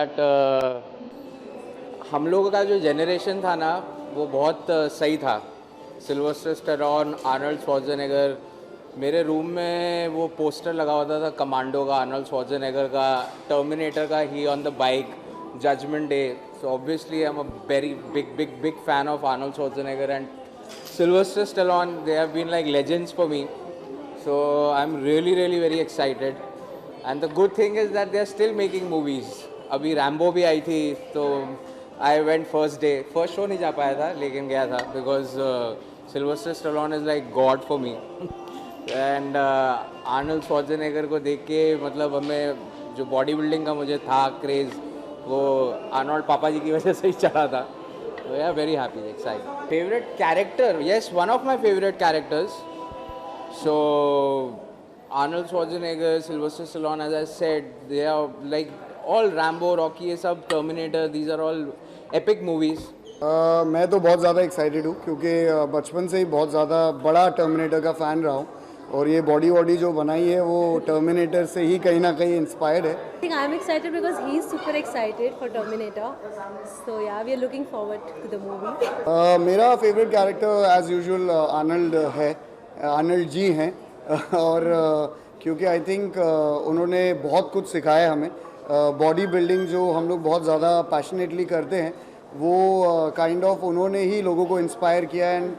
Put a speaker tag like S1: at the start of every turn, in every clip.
S1: That हम लोगों का जो जनरेशन था ना वो बहुत सही था। Sylvester Stallone, Arnold Schwarzenegger. मेरे रूम में वो पोस्टर लगा होता था कमांडो का, आर्नल्ड श्वार्ज़नेगर का, टर्मिनेटर का, he on the bike, judgment day. So obviously I am a very big big big fan of Arnold Schwarzenegger and Sylvester Stallone. They have been like legends for me. So I'm really very excited. And the good thing is that they're still making movies. अभी Rambo भी आई थी तो I went first day, first show नहीं जा पाया था लेकिन गया था because Sylvester Stallone is like God for me. And Arnold Schwarzenegger को देख के मतलब हमें जो बॉडी बिल्डिंग का मुझे था क्रेज़, वो आर्नल्ड पापा जी की वजह से ही चला था। So yeah, very happy, excited. Favorite character? Yes, one of my favorite characters. So Arnold Schwarzenegger, Sylvester Stallone, as I said, they are like all Rambo, Rocky, ये सब Terminator. These are all epic movies.
S2: मैं तो बहुत ज़्यादा excited हूँ क्योंकि बचपन से ही बहुत ज़्यादा बड़ा टर्मिनेटर का फ़ैन रहा हूँ और ये बॉडी वॉडी जो बनाई है वो टर्मिनेटर से ही कहीं ना कहीं इंस्पायर्ड है।
S3: I think I'm excited because he's super excited for Terminator. So yeah, we are looking forward to the movie.
S2: मेरा favourite character as usual Arnold है, आर्नल्ड जी हैं और क्योंकि आई थिंक उन्होंने बहुत कुछ सिखाया हमें। बॉडी बिल्डिंग जो हम लोग बहुत ज़्यादा पैशनेटली करते हैं वो काइंड ऑफ उन्होंने ही लोगों को इंस्पायर किया एंड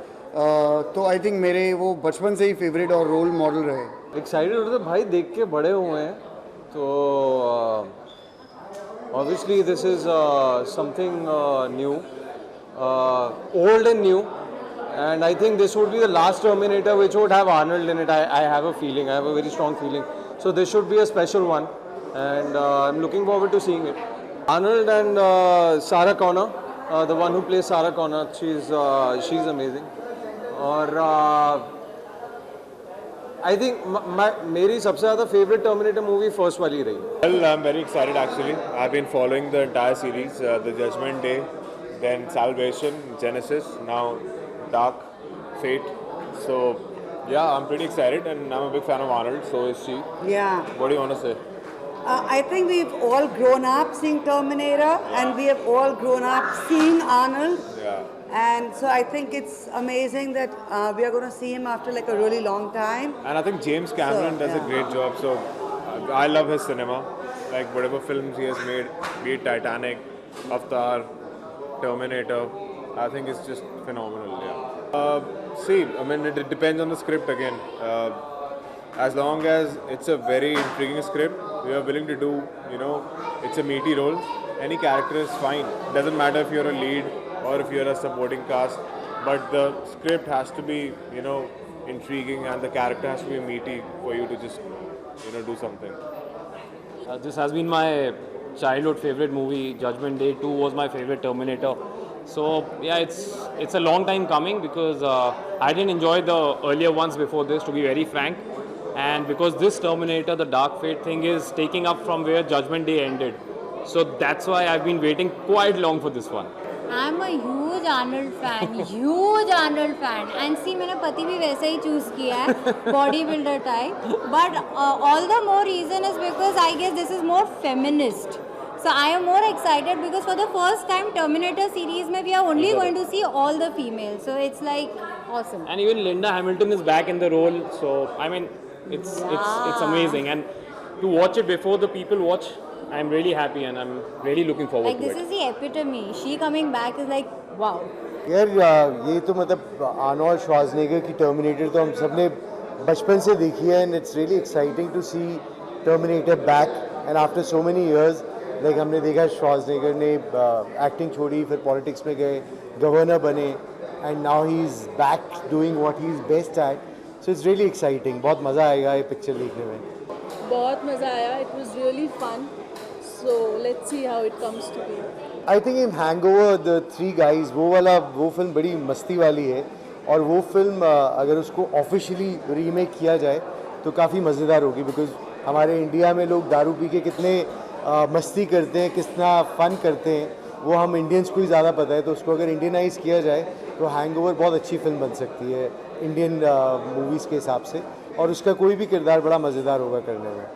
S2: तो आई थिंक मेरे वो बचपन से ही फेवरेट और रोल मॉडल रहे।
S4: एक्साइटेड होते भाई, देख के बड़े हुए हैं तो obviously this is something new, old and new, and I think this would be the last Terminator which would have Arnold in it. I have a feeling, I have a very strong feeling. So this should be a special one and I'm looking forward to seeing it. Arnold and Sarah Connor, the one who plays Sarah Connor, she's amazing. और I think मेरी सबसे ज़्यादा favorite Terminator movie first वाली रही.
S5: Well, I'm very excited actually. I've been following the entire series, the Judgment Day, then Salvation, Genesis, now Dark Fate. So yeah, I'm pretty excited and I'm a big fan of Arnold, so is she.
S6: Yeah.
S5: What do you want to say?
S6: I think we've all grown up seeing Terminator and we have all grown up seeing Arnold.
S5: Yeah.
S6: And so I think it's amazing that we are going to see him after like a really long time.
S5: And I think James Cameron does a great job. So I love his cinema. Like whatever films he has made, be it Titanic, Avatar, Terminator, I think it's just phenomenal. Yeah. See, I mean, it depends on the script again. As long as it's a very intriguing script, we are willing to do, you know, it's a meaty role. Any character is fine. Doesn't matter if you're a lead or if you're a supporting cast, but the script has to be, you know, intriguing and the character has to be meaty for you to just, you know, do something.
S7: This has been my childhood favorite movie. Judgment Day 2 was my favorite Terminator. So yeah, it's a long time coming because I didn't enjoy the earlier ones before this, to be very frank. And because this Terminator, the Dark Fate thing, is taking up from where Judgment Day ended. So that's why I've been waiting quite long for this one.
S8: I'm a huge Arnold fan, huge Arnold fan. And see, मेरा पति भी वैसे ही choose किया है, bodybuilder type. But all the more reason is because I guess this is more feminist. So I am more excited because for the first time Terminator series में we are only going to see all the females. So it's like awesome.
S7: And even Linda Hamilton is back in the role. So I mean, it's amazing. And to watch it before the people watch, I'm really happy and I'm really looking forward
S8: Like
S7: to
S8: this
S7: it.
S8: is the epitome. She coming back is like wow.
S9: यार ये तो मतलब Arnold Schwarzenegger की terminator तो हम सब ने बचपन से देखी है and it's really exciting to see Terminator back and after so many years. Like हमने देखा श्वार्ज़नेगर ने एक्टिंग छोड़ी, फिर पॉलिटिक्स में गए, गवर्नर बने and now he is back doing what he is best at. So it's really exciting. बहुत मज़ा आएगा ये पिक्चर देखने में।
S3: बहुत मज़ा आया. It was really fun. So let's see how it comes to be.
S9: I think in hangover the three guys वो फिल्म बड़ी मस्ती वाली है और वो फिल्म अगर उसको ऑफिशियली रीमेक किया जाए तो काफ़ी मज़ेदार होगी बिकॉज हमारे इंडिया में लोग दारू पी के कितने मस्ती करते हैं, कितना फ़न करते हैं, वो हम इंडियंस को ही ज़्यादा पता है। तो उसको अगर इंडियनाइज़ किया जाए तो हैंगओवर बहुत अच्छी फिल्म बन सकती है इंडियन मूवीज़ के हिसाब से और उसका कोई भी किरदार बड़ा मज़ेदार होगा करने में।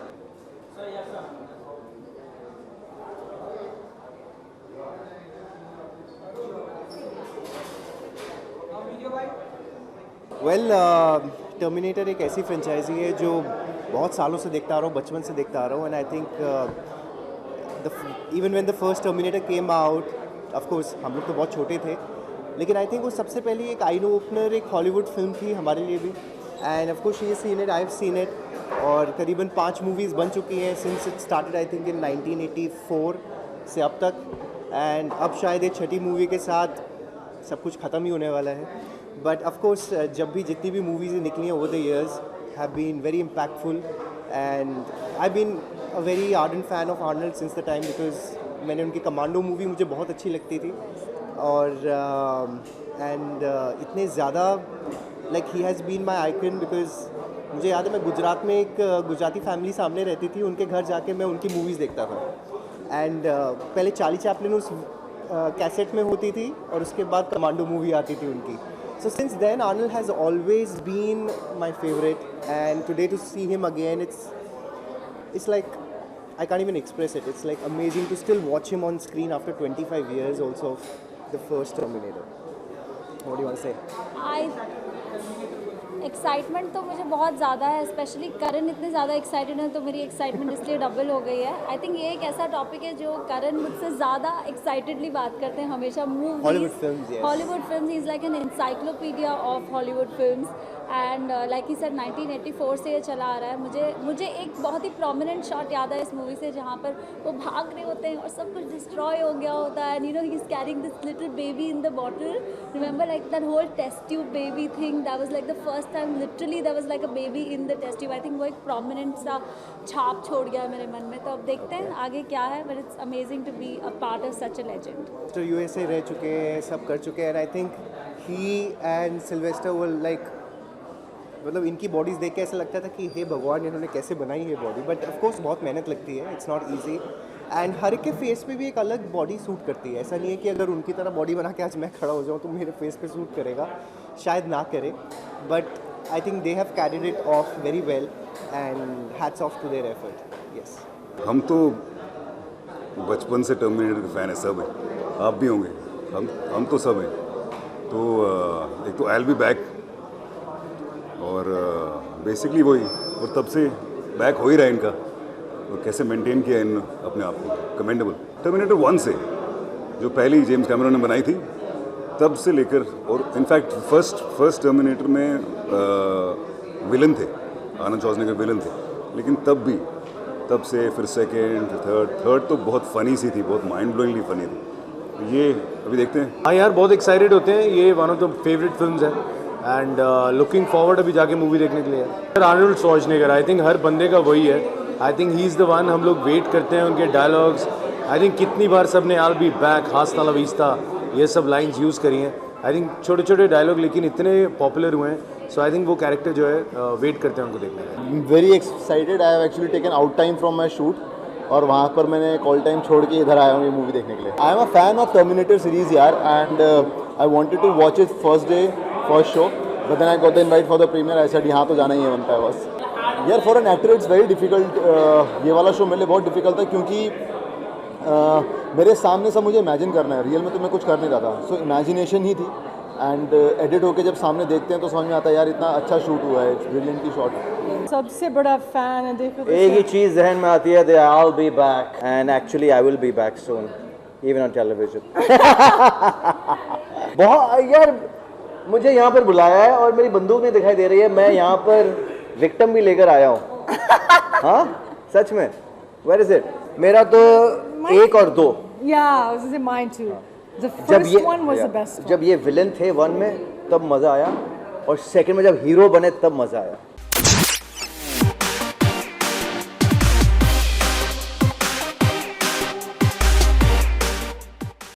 S10: वेल टर्मिनेटर एक ऐसी फ्रेंचाइजी है जो बहुत सालों से देखता आ रहा हूँ, बचपन से देखता आ रहा हूँ, and I think even when the first terminator came out, of course हम लोग तो बहुत छोटे थे, लेकिन आई थिंक वो सबसे पहले एक आई ओपनर एक हॉलीवुड फिल्म थी हमारे लिए भी, end of course she has seen it, I have seen it, और करीबन 5 मूवीज़ बन चुकी हैं since it started I think in 1984 से अब तक, एंड अब शायद ये 6ठी मूवी के साथ सब कुछ ख़त्म ही होने वाला है. बट ऑफ कोर्स जब भी जितनी भी मूवीज़ निकली हैं over the years have been very impactful, and I been a very ardent fan of Arnold since the time, because मैंने उनकी कमांडो मूवी मुझे बहुत अच्छी लगती थी, और एंड इतने ज़्यादा like he has been my icon, because मुझे याद है मैं गुजरात में एक गुजराती फैमिली सामने रहती थी, उनके घर जाके मैं उनकी मूवीज़ देखता था, एंड पहले चार्ली चैपलिन उस कैसेट में होती थी और उसके बाद कमांडो मूवी आती थी उनकी. So since then Arnold has always been my favorite, and today to see him again, it's like I can't even express it. It's like amazing to still watch him on screen after 25 years also of the first Terminator. What do you want to say?
S8: Excitement तो मुझे बहुत ज़्यादा है, specially करण इतने ज़्यादा excited है तो मेरी एक्साइटमेंट इसलिए डबल हो गई है. आई थिंक ये एक ऐसा टॉपिक है जो करण मुझसे ज़्यादा एक्साइटेडली बात करते हैं हमेशा.
S10: Hollywood
S8: films is like an encyclopedia of Hollywood films, and like he sir 1984 से ये चला आ रहा है. मुझे एक बहुत ही प्रोमिनेंट शॉट याद है इस मूवी से जहाँ पर वो भाग रहे होते हैं और सब कुछ डिस्ट्रॉय हो गया होता है, and you know he is carrying this little baby in the bottle. Remember like that whole test tube baby thing, that was like the first time literally that was like a baby in the test tube. I think वो एक prominent सा छाप छोड़ गया मेरे मन में. तो अब देखते हैं आगे क्या है, but it's amazing to be a part of such a legend.
S10: तो यूएसए रह चुके हैं, सब कर चुके हैं, and I think he and Sylvester will like, मतलब इनकी बॉडीज़ देख के ऐसा लगता था कि हे भगवान इन्होंने कैसे बनाई है बॉडी. बट ऑफ कोर्स बहुत मेहनत लगती है, इट्स नॉट इजी, एंड हर एक के फेस पे भी एक अलग बॉडी सूट करती है. ऐसा नहीं है कि अगर उनकी तरह बॉडी बना के आज मैं खड़ा हो जाऊँ तो मेरे फेस पे सूट करेगा, शायद ना करे, but I think they have carried it off very well, and hats off to their effort. Yes,
S11: हम तो बचपन से टर्मिनेटर के फ़ैन है, सब हैं, आप भी होंगे, हम तो सब हैं. तो एक तो आई विल बी बैक, और बेसिकली वही, और तब से बैक हो ही रहा है इनका, और कैसे मेंटेन किया इन अपने आप को, कमेंडेबल. टर्मिनेटर 1 से जो पहली जेम्स कैमरन ने बनाई थी तब से लेकर, और इनफैक्ट फर्स्ट टर्मिनेटर में विलन थे, आर्नल्ड श्वार्ज़नेगर विलन थे, लेकिन तब से फिर सेकेंड थर्ड तो बहुत फ़नी सी थी, बहुत माइंड ब्लोइंगली फ़नी थी. ये अभी देखते हैं.
S9: हाँ यार, बहुत एक्साइटेड होते हैं, ये one of the favourite films है, एंड लुकिंग फॉरवर्ड अभी जाके मूवी देखने के लिए. आर्नल्ड श्वार्ज़नेगर आई थिंक हर बंदे का वही है. आई think he is the one. हम लोग वेट करते हैं उनके डायलॉग्स. आई थिंक कितनी बार सब ने I will be back, hasta la vista, ये सब लाइंस यूज़ करी हैं. आई थिंक छोटे छोटे डायलॉग लेकिन इतने पॉपुलर हुए हैं. सो आई थिंक वो कैरेक्टर जो है वेट करते हैं उनको देखने का.
S12: Very excited. I have actually taken out time from my shoot, और वहाँ पर मैंने कॉल टाइम छोड़ के इधर आया हूँ ये मूवी देखने के लिए. I am a fan of Terminator series यार, and I wanted to watch it first day first show, but then I got the invite for the premiere. I said यहाँ तो जाना ही है बनता है बस. यार for an actor it's very difficult. ये वाला शो मेरे लिए बहुत डिफिकल्ट था, क्योंकि मेरे सामने सब मुझे इमेजिन करना है. रियल में तो मैं कुछ कर नहीं रहा था, सो इमेजिनेशन ही थी, एंड एडिट होके जब सामने देखते हैं तो समझ में आता है यार इतना अच्छा शूट हुआ है, इट्स ब्रिलियंटली शॉट.
S13: सबसे बड़ा फैन है. देखो
S14: एक ही चीज़ जहन में आती है, they I will be back, and actually I will be back soon, even on television. बहुत यार, मुझे यहाँ पर बुलाया है और मेरी बंदूक नहीं दिखाई दे रही है. मैं यहाँ पर विक्टिम भी लेकर आया हूँ. हाँ सच में. Where is it? मेरा तो 1 और 2.
S13: Yeah, mine too. The first one was the best one.
S14: जब ये विलन थे 1 में तब मज़ा आया, और सेकंड में जब हीरो बने तब मज़ा आया.